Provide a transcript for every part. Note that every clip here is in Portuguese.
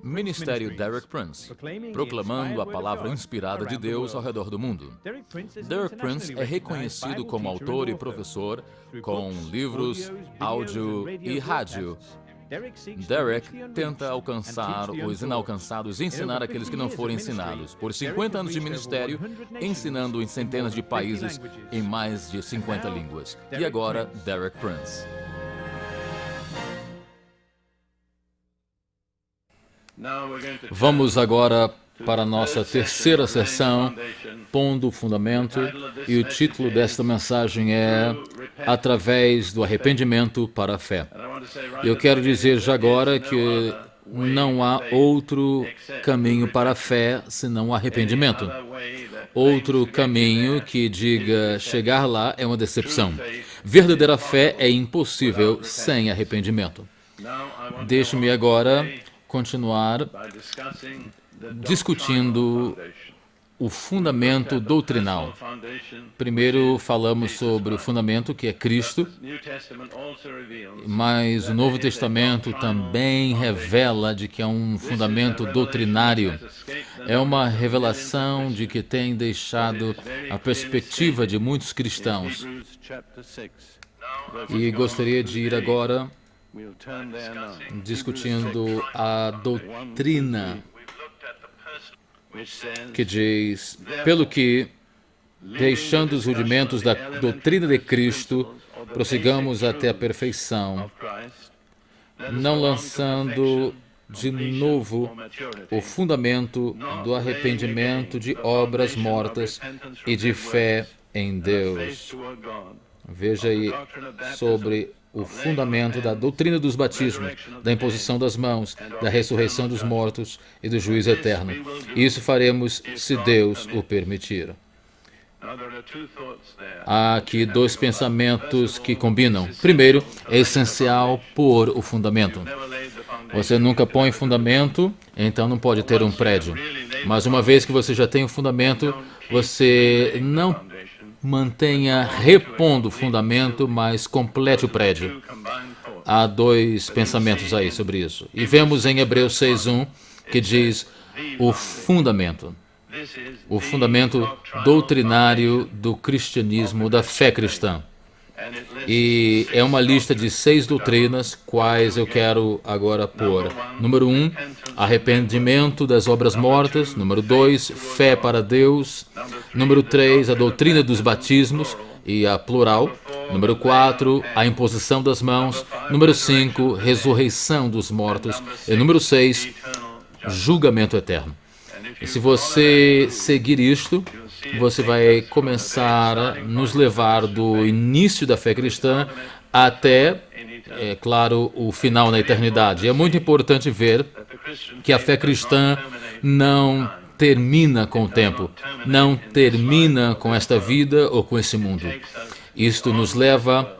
Ministério Derek Prince, proclamando a palavra inspirada de Deus ao redor do mundo. Derek Prince é reconhecido como autor e professor com livros, áudio e rádio. Derek tenta alcançar os inalcançados e ensinar aqueles que não foram ensinados. Por 50 anos de ministério, ensinando em centenas de países em mais de 50 línguas. E agora, Derek Prince. Vamos agora para a nossa terceira sessão, Pondo o Fundamento, e o título desta mensagem é Através do Arrependimento para a Fé. Eu quero dizer já agora que não há outro caminho para a fé senão o arrependimento. Outro caminho que diga chegar lá é uma decepção. Verdadeira fé é impossível sem arrependimento. Deixe-me agora continuar discutindo o fundamento doutrinal. Primeiro falamos sobre o fundamento, que é Cristo, mas o Novo Testamento também revela de que é um fundamento doutrinário. É uma revelação de que tem deixado a perspectiva de muitos cristãos. E gostaria de ir agora discutindo a doutrina que diz, pelo que, deixando os rudimentos da doutrina de Cristo, prossigamos até a perfeição, não lançando de novo o fundamento do arrependimento de obras mortas e de fé em Deus. Veja aí sobre o fundamento da doutrina dos batismos, da imposição das mãos, da ressurreição dos mortos e do juízo eterno. Isso faremos se Deus o permitir. Há aqui dois pensamentos que combinam. Primeiro, é essencial pôr o fundamento. Você nunca põe fundamento, então não pode ter um prédio. Mas uma vez que você já tem o fundamento, você não mantenha repondo o fundamento, mas complete o prédio. Há dois pensamentos aí sobre isso. E vemos em Hebreus 6:1 que diz o fundamento doutrinário do cristianismo, da fé cristã. E é uma lista de 6 doutrinas, quais eu quero agora pôr. Número 1, arrependimento das obras mortas. Número 2, fé para Deus. Número 3, a doutrina dos batismos, e a plural. Número 4, a imposição das mãos. Número 5, ressurreição dos mortos. E número 6, julgamento eterno. E se você seguir isto, você vai começar a nos levar do início da fé cristã até, é claro, o final na eternidade. É muito importante ver que a fé cristã não termina com o tempo, não termina com esta vida ou com esse mundo. Isto nos leva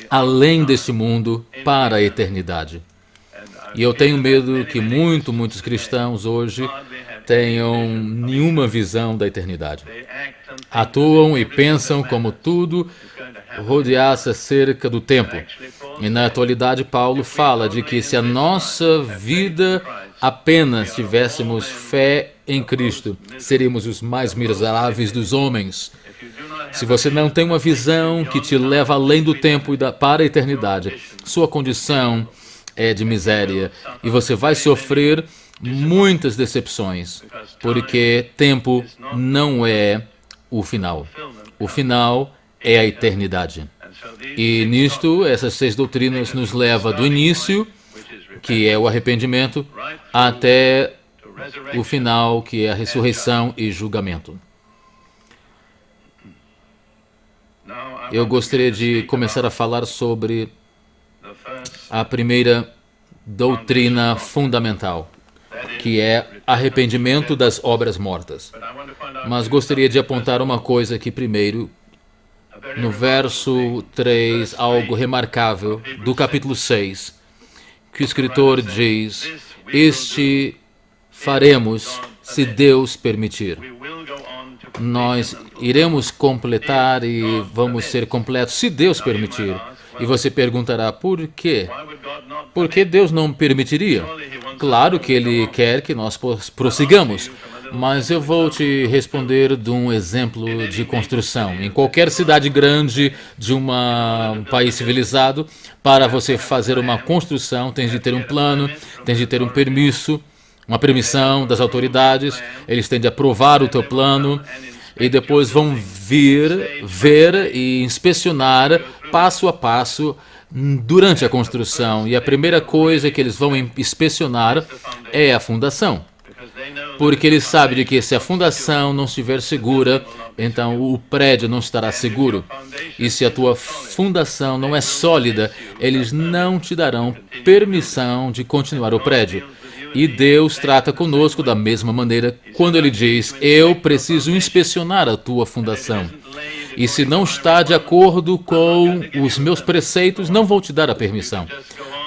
além deste mundo para a eternidade. E eu tenho medo que muitos cristãos hoje tenham nenhuma visão da eternidade. Atuam e pensam como tudo rodeasse acerca do tempo. E na atualidade Paulo fala de que se a nossa vida apenas tivéssemos fé em Cristo, seríamos os mais miseráveis dos homens. Se você não tem uma visão que te leva além do tempo e para a eternidade, sua condição é de miséria e você vai sofrer muitas decepções, porque tempo não é o final. O final é a eternidade. E nisto, essas 6 doutrinas nos levam do início, que é o arrependimento, até o final, que é a ressurreição e julgamento. Eu gostaria de começar a falar sobre a primeira doutrina fundamental, que é arrependimento das obras mortas. Mas gostaria de apontar uma coisa aqui primeiro. No verso 3, algo remarcável do capítulo 6, que o escritor diz, este faremos se Deus permitir. Nós iremos completar e vamos ser completos se Deus permitir. E você perguntará, por quê? Por que Deus não permitiria? Claro que Ele quer que nós prossigamos, mas eu vou te responder de um exemplo de construção. Em qualquer cidade grande de um país civilizado, para você fazer uma construção, tem de ter um plano, tem de ter um permisso, uma permissão das autoridades, eles têm de aprovar o teu plano e depois vão vir, ver e inspecionar passo a passo durante a construção. E a primeira coisa que eles vão inspecionar é a fundação. Porque eles sabem de que se a fundação não estiver segura, então o prédio não estará seguro. E se a tua fundação não é sólida, eles não te darão permissão de continuar o prédio. E Deus trata conosco da mesma maneira quando Ele diz: eu preciso inspecionar a tua fundação. E se não está de acordo com os meus preceitos, não vou te dar a permissão.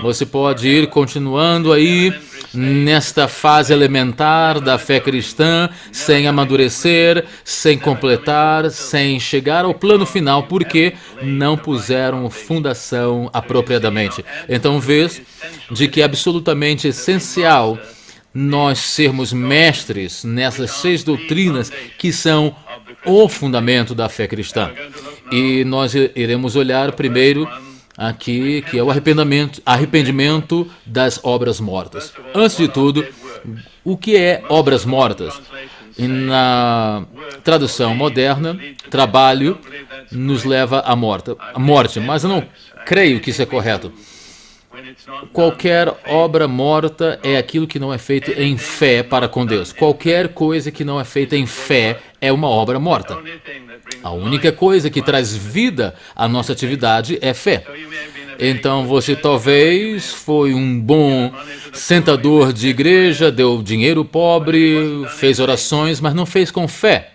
Você pode ir continuando aí nesta fase elementar da fé cristã, sem amadurecer, sem completar, sem chegar ao plano final, porque não puseram fundação apropriadamente. Então, vês de que é absolutamente essencial nós sermos mestres nessas 6 doutrinas que são o fundamento da fé cristã. E nós iremos olhar primeiro aqui, que é o arrependimento das obras mortas. Antes de tudo, o que é obras mortas? Na tradução moderna, trabalho nos leva à morte, mas eu não creio que isso é correto. Qualquer obra morta é aquilo que não é feito em fé para com Deus. Qualquer coisa que não é feita em fé é uma obra morta. A única coisa que traz vida à nossa atividade é fé. Então você talvez foi um bom sentador de igreja, deu dinheiro pobre, fez orações, mas não fez com fé.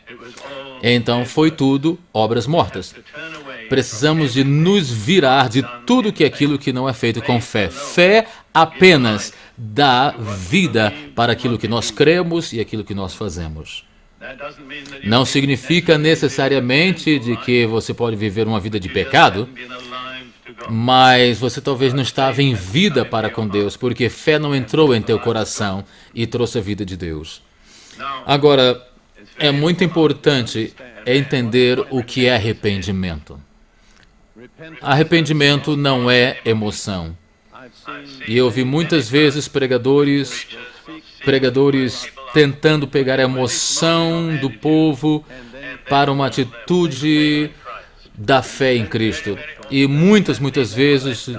Então foi tudo obras mortas. Precisamos de nos virar de tudo que é aquilo que não é feito com fé. Fé apenas dá vida para aquilo que nós cremos e aquilo que nós fazemos. Não significa necessariamente de que você pode viver uma vida de pecado, mas você talvez não estava em vida para com Deus, porque fé não entrou em teu coração e trouxe a vida de Deus. Agora, é muito importante entender o que é arrependimento. Arrependimento não é emoção. E eu vi muitas vezes pregadores tentando pegar a emoção do povo para uma atitude da fé em Cristo. E muitas vezes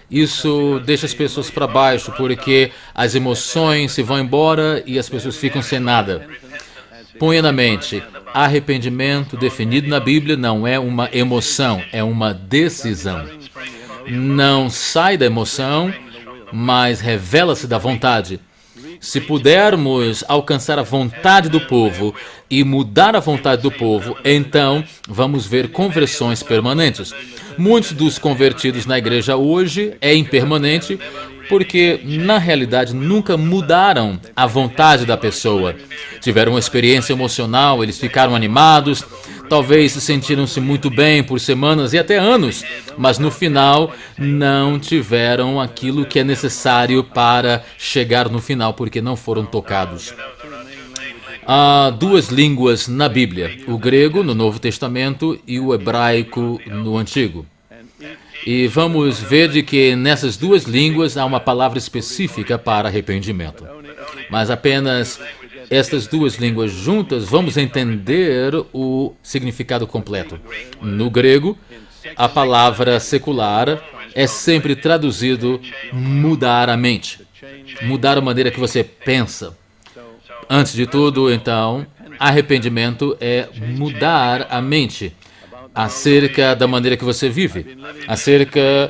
isso deixa as pessoas para baixo, porque as emoções se vão embora e as pessoas ficam sem nada. Ponha na mente, arrependimento definido na Bíblia não é uma emoção, é uma decisão. Não sai da emoção, mas revela-se da vontade. Se pudermos alcançar a vontade do povo e mudar a vontade do povo, então vamos ver conversões permanentes. Muitos dos convertidos na igreja hoje é impermanente porque, na realidade, nunca mudaram a vontade da pessoa. Tiveram uma experiência emocional, eles ficaram animados, talvez sentiram-se muito bem por semanas e até anos, mas no final não tiveram aquilo que é necessário para chegar no final, porque não foram tocados. Há 2 línguas na Bíblia, o grego no Novo Testamento e o hebraico no Antigo. E vamos ver de que nessas 2 línguas há uma palavra específica para arrependimento. Mas apenas estas 2 línguas juntas vamos entender o significado completo. No grego, a palavra secular é sempre traduzido mudar a mente, mudar a maneira que você pensa. Antes de tudo, então, arrependimento é mudar a mente acerca da maneira que você vive, acerca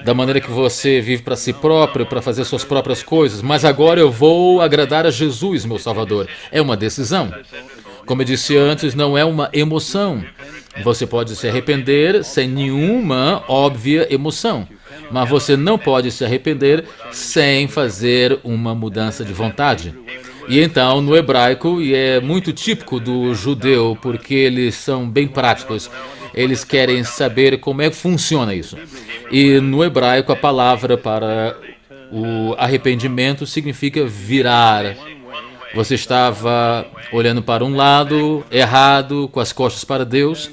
da maneira que você vive para si próprio, para fazer suas próprias coisas. Mas agora eu vou agradar a Jesus, meu Salvador. É uma decisão. Como eu disse antes, não é uma emoção. Você pode se arrepender sem nenhuma óbvia emoção, mas você não pode se arrepender sem fazer uma mudança de vontade. E então, no hebraico, e é muito típico do judeu, porque eles são bem práticos, eles querem saber como é que funciona isso. E no hebraico, a palavra para O arrependimento significa virar. Você estava olhando para um lado, errado, com as costas para Deus.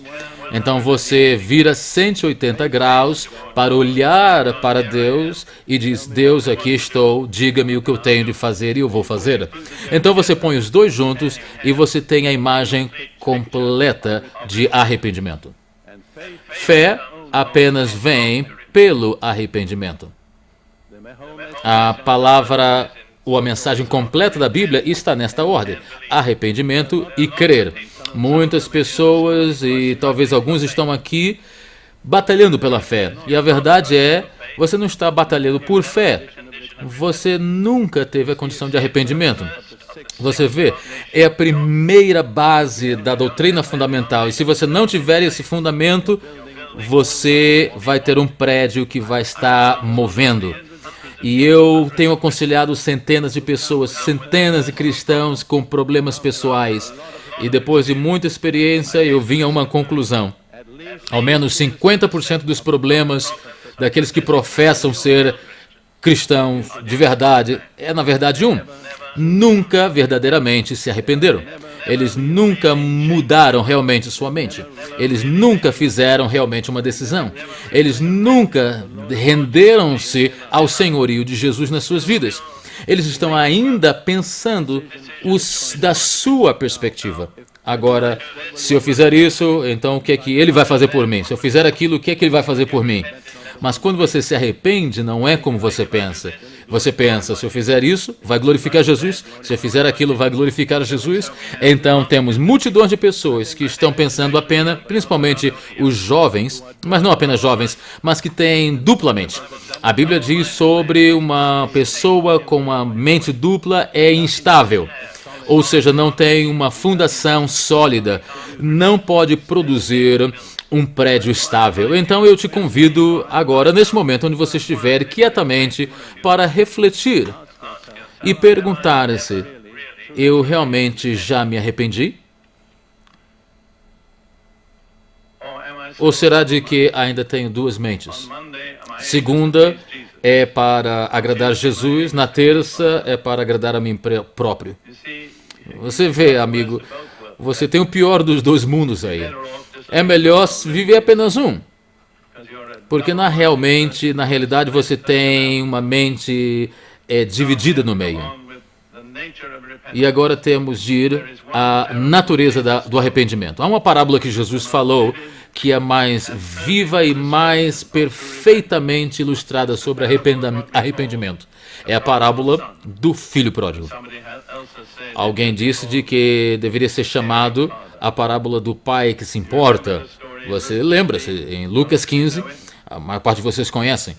Então você vira 180 graus para olhar para Deus e diz: Deus, aqui estou, diga-me o que eu tenho de fazer e eu vou fazer. Então você põe os dois juntos e você tem a imagem completa de arrependimento. Fé apenas vem pelo arrependimento. A palavra ou a mensagem completa da Bíblia está nesta ordem: arrependimento e crer. Muitas pessoas, e talvez alguns estão aqui, batalhando pela fé. E a verdade é, você não está batalhando por fé. Você nunca teve a condição de arrependimento. Você vê, é a primeira base da doutrina fundamental. E se você não tiver esse fundamento, você vai ter um prédio que vai estar movendo. E eu tenho aconselhado centenas de pessoas, centenas de cristãos com problemas pessoais. E depois de muita experiência, eu vim a uma conclusão. Ao menos 50% dos problemas daqueles que professam ser cristãos de verdade, na verdade nunca verdadeiramente se arrependeram. Eles nunca mudaram realmente sua mente. Eles nunca fizeram realmente uma decisão. Eles nunca renderam-se ao senhorio de Jesus nas suas vidas. Eles estão ainda pensando da sua perspectiva. Agora, se eu fizer isso, então o que é que ele vai fazer por mim? Se eu fizer aquilo, o que é que ele vai fazer por mim? Mas quando você se arrepende, não é como você pensa. Você pensa: se eu fizer isso, vai glorificar Jesus. Se eu fizer aquilo, vai glorificar Jesus. Então temos multidões de pessoas que estão pensando apenas, principalmente os jovens, mas não apenas jovens, mas que têm duplamente. A Bíblia diz sobre uma pessoa com uma mente dupla é instável. Ou seja, não tem uma fundação sólida, não pode produzir um prédio estável. Então eu te convido agora, nesse momento onde você estiver, quietamente, para refletir e perguntar-se: eu realmente já me arrependi? Ou será de que ainda tenho duas mentes? Segunda é para agradar Jesus, na terça é para agradar a mim próprio. Você vê, amigo, você tem o pior dos dois mundos aí. É melhor viver apenas um. Porque na realidade você tem uma mente dividida no meio. E agora temos de ir à natureza do arrependimento. Há uma parábola que Jesus falou que é mais viva e mais perfeitamente ilustrada sobre arrependimento. É a parábola do filho pródigo. Alguém disse de que deveria ser chamado a parábola do pai que se importa. Você lembra-se, em Lucas 15, a maior parte de vocês conhecem.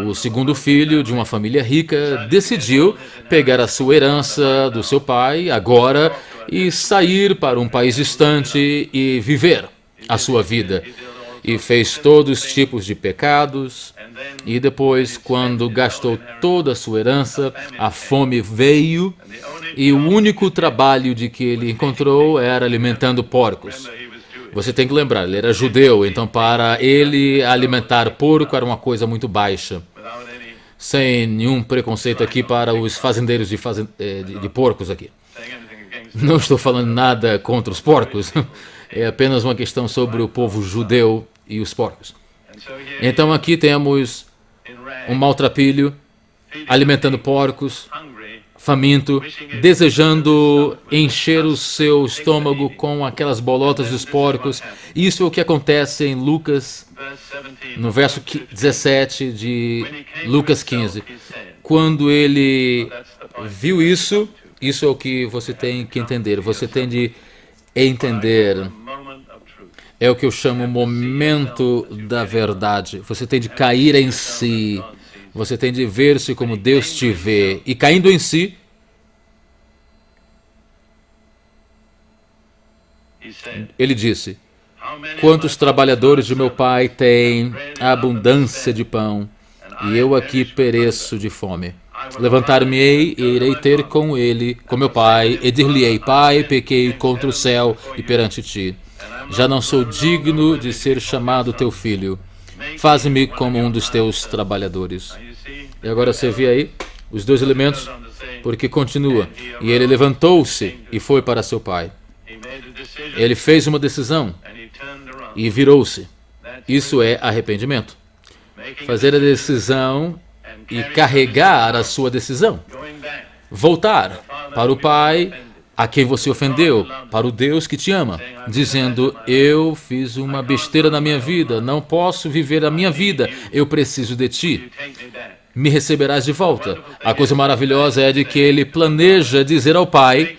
O segundo filho de uma família rica decidiu pegar a sua herança do seu pai agora e sair para um país distante e viver a sua vida. E fez todos os tipos de pecados. E depois, quando gastou toda a sua herança, a fome veio e o único trabalho de que ele encontrou era alimentando porcos. Você tem que lembrar, ele era judeu, então para ele alimentar porco era uma coisa muito baixa. Sem nenhum preconceito aqui para os fazendeiros de porcos aqui. Não estou falando nada contra os porcos, é apenas uma questão sobre o povo judeu e os porcos. Então aqui temos um maltrapilho alimentando porcos, faminto, desejando encher o seu estômago com aquelas bolotas dos porcos. Isso é o que acontece em Lucas, no verso 17 de Lucas 15. Quando ele viu isso, isso é o que você tem que entender. Você tem de entender. É o que eu chamo momento da verdade. Você tem de cair em si. Você tem de ver-se como Deus te vê. E caindo em si, ele disse: quantos trabalhadores de meu pai têm abundância de pão, e eu aqui pereço de fome. Levantar-me-ei e irei ter com ele, com meu pai, e dir-lhe-ei: Pai, pequei contra o céu e perante ti. Já não sou digno de ser chamado teu filho. Faze-me como um dos teus trabalhadores. E agora você vê aí os dois elementos, porque continua. E ele levantou-se e foi para seu pai. Ele fez uma decisão e virou-se. Isso é arrependimento. Fazer a decisão e carregar a sua decisão. Voltar para o pai a quem você ofendeu, para o Deus que te ama, dizendo: eu fiz uma besteira na minha vida, não posso viver a minha vida, eu preciso de ti. Me receberás de volta. A coisa maravilhosa é de que ele planeja dizer ao pai: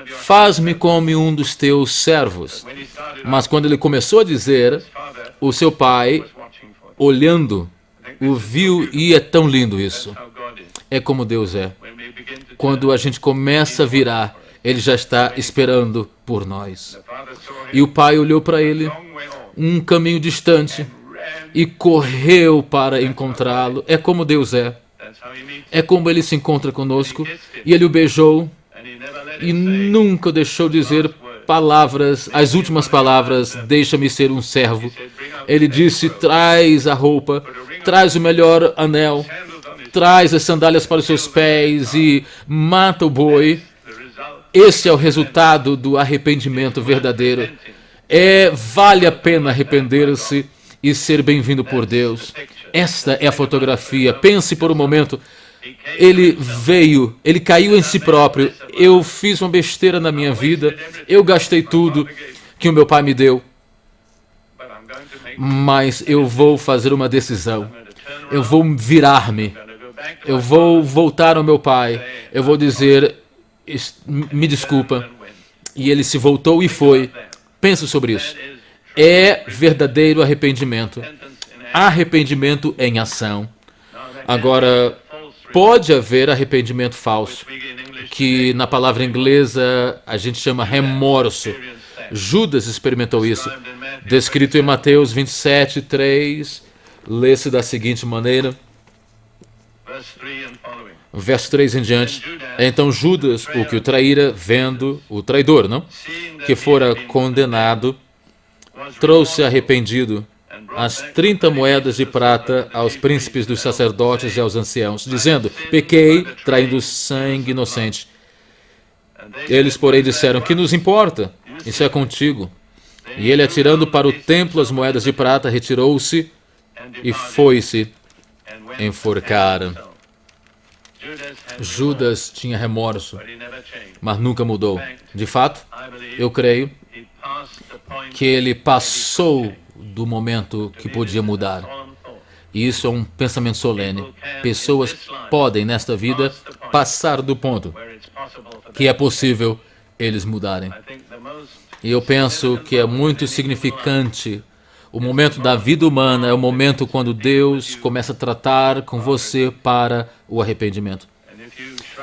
faz-me como um dos teus servos. Mas quando ele começou a dizer, o seu pai, olhando, o viu, e é tão lindo isso. É como Deus é. Quando a gente começa a virar, ele já está esperando por nós. E o pai olhou para ele, um caminho distante, e correu para encontrá-lo. É como Deus é. É como ele se encontra conosco. E ele o beijou e nunca deixou dizer palavras, as últimas palavras: deixa-me ser um servo. Ele disse: traz a roupa, traz o melhor anel, traz as sandálias para os seus pés e mata o boi. Esse é o resultado do arrependimento verdadeiro. Vale a pena arrepender-se e ser bem-vindo por Deus. Esta é a fotografia. Pense por um momento. Ele veio, ele caiu em si próprio. Eu fiz uma besteira na minha vida. Eu gastei tudo que o meu pai me deu. Mas eu vou fazer uma decisão. Eu vou virar-me. Eu vou voltar ao meu pai. Eu vou dizer: me desculpa. E ele se voltou e foi. Pense sobre isso. É verdadeiro arrependimento. Arrependimento em ação. Agora, pode haver arrependimento falso, que na palavra inglesa a gente chama remorso. Judas experimentou isso. Descrito em Mateus 27:3, lê-se da seguinte maneira. Verso 3 em diante. Então Judas, o que o traíra, vendo o traidor, não? Que fora condenado, trouxe arrependido as 30 moedas de prata aos príncipes dos sacerdotes e aos anciãos, dizendo: pequei, traindo sangue inocente. Eles, porém, disseram: que nos importa? Isso é contigo. E ele, atirando para o templo as moedas de prata, retirou-se e foi-se enforcar. Judas tinha remorso, mas nunca mudou. De fato, eu creio que ele passou do momento que podia mudar. E isso é um pensamento solene. Pessoas podem, nesta vida, passar do ponto que é possível eles mudarem. E eu penso que é muito significante. O momento da vida humana é o momento quando Deus começa a tratar com você para o arrependimento.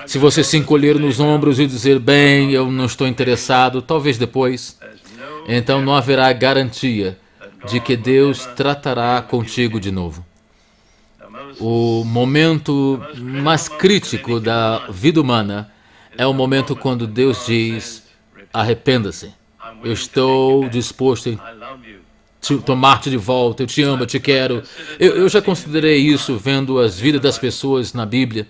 Se você se encolher nos ombros e dizer: bem, eu não estou interessado, talvez depois, então não haverá garantia de que Deus tratará contigo de novo. O momento mais crítico da vida humana é o momento quando Deus diz: arrependa-se. Eu estou disposto a tomar-te de volta, eu te amo, eu te quero. Eu já considerei isso vendo as vidas das pessoas na Bíblia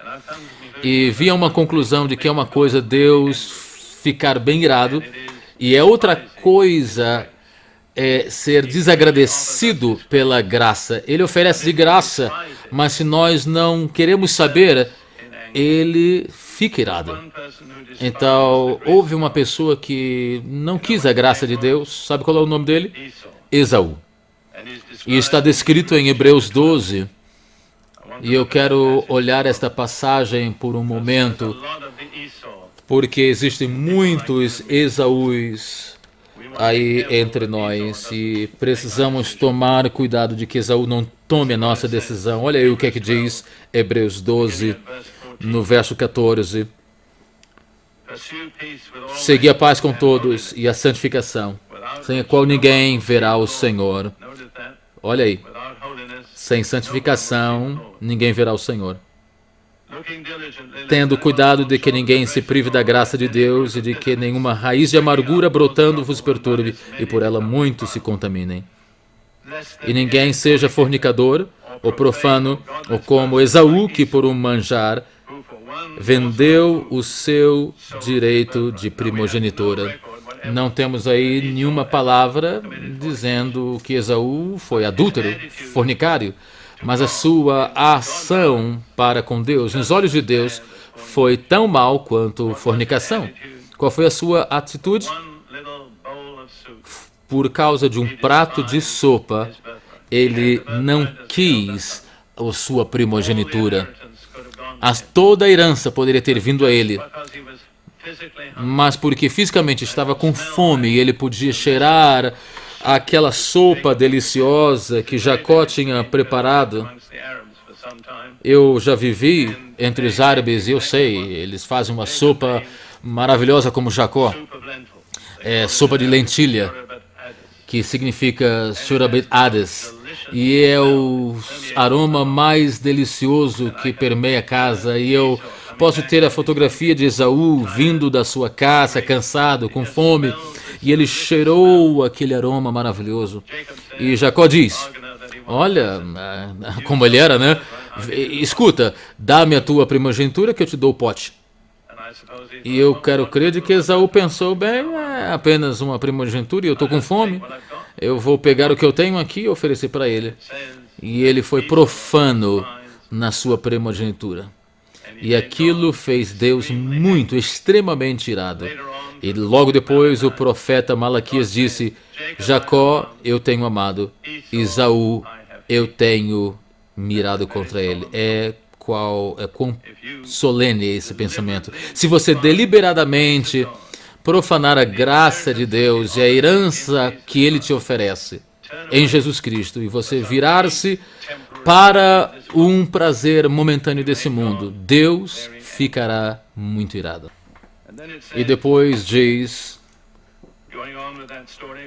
e vi uma conclusão de que é uma coisa Deus ficar bem irado e é outra coisa ser desagradecido pela graça. Ele oferece de graça, mas se nós não queremos saber, ele fica irado. Então, houve uma pessoa que não quis a graça de Deus. Sabe qual é o nome dele? Esaú. E está descrito em Hebreus 12. E eu quero olhar esta passagem por um momento, porque existem muitos Esaús aí entre nós e precisamos tomar cuidado de que Esaú não tome a nossa decisão. Olha aí o que é que diz Hebreus 12, no verso 14. Segui a paz com todos e a santificação, sem a qual ninguém verá o Senhor. Olha aí. Sem santificação, ninguém verá o Senhor. Tendo cuidado de que ninguém se prive da graça de Deus e de que nenhuma raiz de amargura brotando vos perturbe e por ela muitos se contaminem. E ninguém seja fornicador, o profano, ou como Esaú, que por um manjar vendeu o seu direito de primogenitura. Não temos aí nenhuma palavra dizendo que Esaú foi adúltero, fornicário, mas a sua ação para com Deus, nos olhos de Deus, foi tão mal quanto fornicação. Qual foi a sua atitude? Por causa de um prato de sopa, ele não quis a sua primogenitura. Toda a herança poderia ter vindo a ele, mas porque fisicamente estava com fome e ele podia cheirar aquela sopa deliciosa que Jacó tinha preparado. Eu já vivi entre os árabes e eu sei, eles fazem uma sopa maravilhosa como Jacó. É sopa de lentilha, que significa Shurabet Hades, e é o aroma mais delicioso que permeia a casa. E eu posso ter a fotografia de Esaú vindo da sua caça, cansado, com fome, e ele cheirou aquele aroma maravilhoso. E Jacó diz, olha, como ele era, né? Escuta, dá-me a tua primogenitura que eu te dou o pote. E eu quero crer de que Esaú pensou, bem, é apenas uma primogenitura e eu estou com fome. Eu vou pegar o que eu tenho aqui e oferecer para ele. E ele foi profano na sua primogenitura. E aquilo fez Deus muito, extremamente irado. E logo depois o profeta Malaquias disse, Jacó eu tenho amado, Esaú eu tenho mirado contra ele. Quão solene é esse pensamento. Se você deliberadamente profanar a graça de Deus e a herança que Ele te oferece em Jesus Cristo, e você virar-se para um prazer momentâneo desse mundo, Deus ficará muito irado. E depois diz,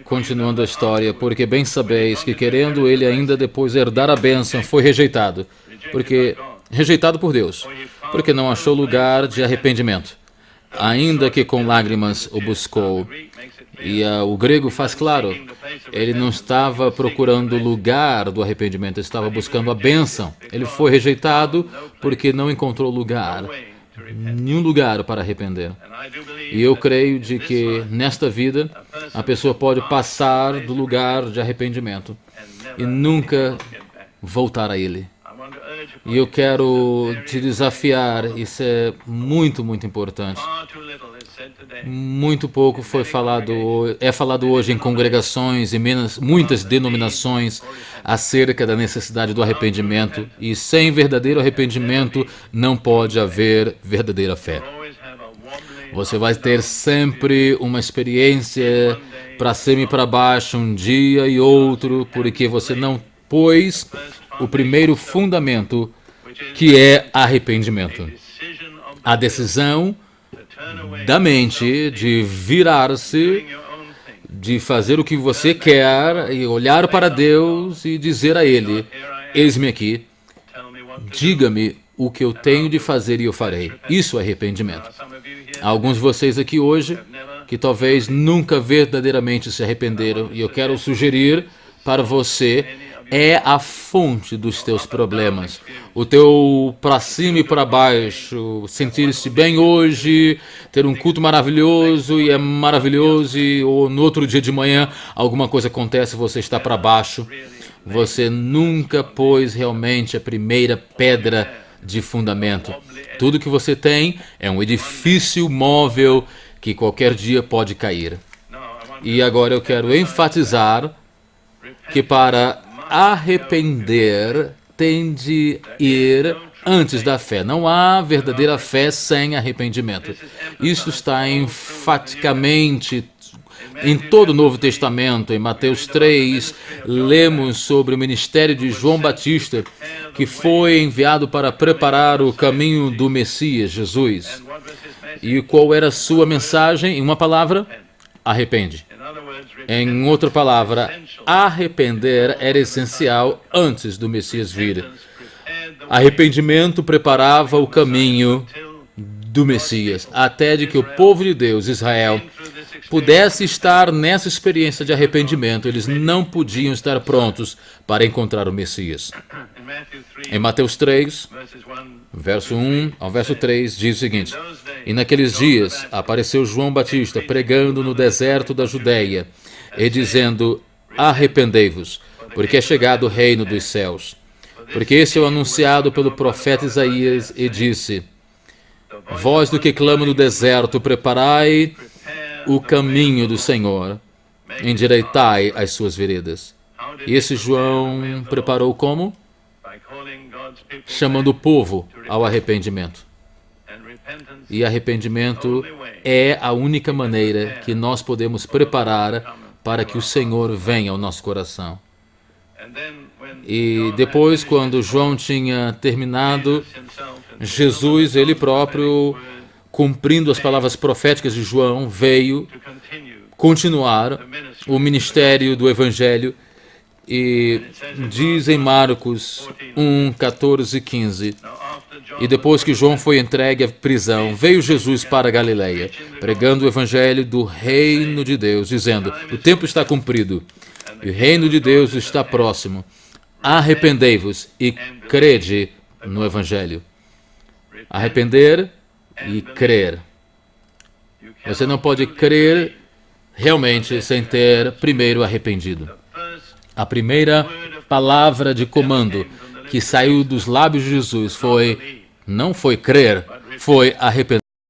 continuando a história, porque bem sabeis que querendo ele ainda depois herdar a bênção, foi rejeitado, rejeitado por Deus, porque não achou lugar de arrependimento, ainda que com lágrimas o buscou. E o grego faz claro, ele não estava procurando o lugar do arrependimento, ele estava buscando a bênção. Ele foi rejeitado porque não encontrou lugar, nenhum lugar para arrepender. E eu creio de que nesta vida a pessoa pode passar do lugar de arrependimento e nunca voltar a ele. E eu quero te desafiar, isso é muito, muito importante. Muito pouco é falado hoje em congregações e muitas denominações acerca da necessidade do arrependimento. E sem verdadeiro arrependimento não pode haver verdadeira fé. Você vai ter sempre uma experiência para cima e para baixo, um dia e outro, porque você não pôs o primeiro fundamento, que é arrependimento. A decisão da mente de virar-se, de fazer o que você quer e olhar para Deus e dizer a Ele, eis-me aqui, diga-me o que eu tenho de fazer e eu farei. Isso é arrependimento. Há alguns de vocês aqui hoje que talvez nunca verdadeiramente se arrependeram, e eu quero sugerir para você, é a fonte dos teus problemas. O teu para cima e para baixo, sentir-se bem hoje, ter um culto maravilhoso e é maravilhoso, ou no outro dia de manhã alguma coisa acontece e você está para baixo. Você nunca pôs realmente a primeira pedra de fundamento. Tudo que você tem é um edifício móvel que qualquer dia pode cair. E agora eu quero enfatizar que para arrepender tem de ir antes da fé. Não há verdadeira fé sem arrependimento. Isso está enfaticamente em todo o Novo Testamento. Em Mateus 3, lemos sobre o ministério de João Batista, que foi enviado para preparar o caminho do Messias, Jesus. E qual era a sua mensagem? Em uma palavra, arrepende. Em outra palavra, arrepender era essencial antes do Messias vir. Arrependimento preparava o caminho do Messias, até de que o povo de Deus, Israel, pudesse estar nessa experiência de arrependimento. Eles não podiam estar prontos para encontrar o Messias. Em Mateus 3, verso 1 ao verso 3, diz o seguinte: E naqueles dias apareceu João Batista pregando no deserto da Judéia e dizendo: Arrependei-vos, porque é chegado o reino dos céus. Porque esse é o anunciado pelo profeta Isaías e disse: Voz do que clama no deserto, preparai o caminho do Senhor, endireitai as suas veredas. E esse João preparou como? Chamando o povo ao arrependimento. E arrependimento é a única maneira que nós podemos preparar para que o Senhor venha ao nosso coração. E depois, quando João tinha terminado, Jesus, ele próprio, cumprindo as palavras proféticas de João, veio continuar o ministério do Evangelho. E diz em Marcos 1, 14 e 15: E depois que João foi entregue à prisão, veio Jesus para a Galileia, pregando o Evangelho do reino de Deus, dizendo: O tempo está cumprido, e o reino de Deus está próximo. Arrependei-vos e crede no Evangelho. Arrepender e crer. Você não pode crer realmente sem ter primeiro arrependido. A primeira palavra de comando que saiu dos lábios de Jesus não foi crer, foi arrepender.